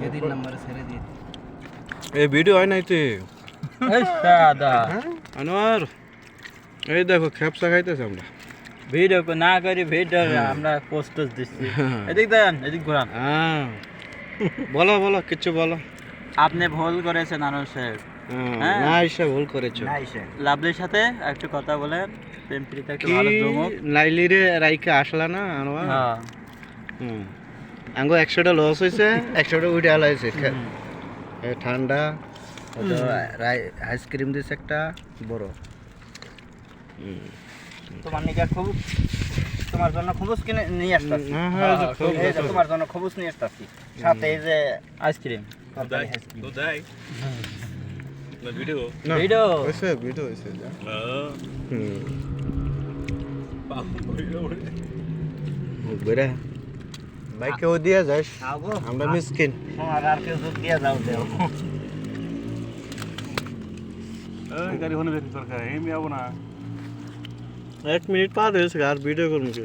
এদিন নাম্বারে ছেড়ে দিয়ে এই ভিডিও হয় নাই তুই এই সাদা আনোয়ার এই দেখো খেপসা খাইতেছে আমরা ভিডিও না করি ভিডিও আমরা পোস্ট দিচ্ছি এদিক দেন এদিক ঘোরান হ্যাঁ বলো বলো কিছু বলো আপনি ভুল করেছেন আনোয়ার সাহেব হ্যাঁ। না এসে ভুল করেছো না এসে লাভলির সাথে একটু কথা বলেন প্রেম প্রীতি একটু কি ভালো জমুক লাইলিরে রাইকে আসলা না আনোয়ার হ্যাঁ আঙ্গো 100টা লস হয়েছে 100টা উঠে আলা হয়েছে ঠান্ডা আইসক্রিম দিছে একটা বড় তোমার নিকে খুব তোমার জন্য খবুজ কিনে নিয়ে আসতাছি হ্যাঁ, হ্যাঁ, এই যে খুব তোমার জন্য খবুজ নিয়ে আসতাছি সাথে এই যে আইসক্রিম তরকারি আইসক্রিম। ভিডিও হয়েছে ভিডিও হয়েছে বেড়া বাইকে ও দিয়া যাস আবো আমরা মিসকিন তোমার আর কেউ যোগ দিয়ে যাও দেও এক মিনিট পার হয়েছে আর ভিডিও করবো কি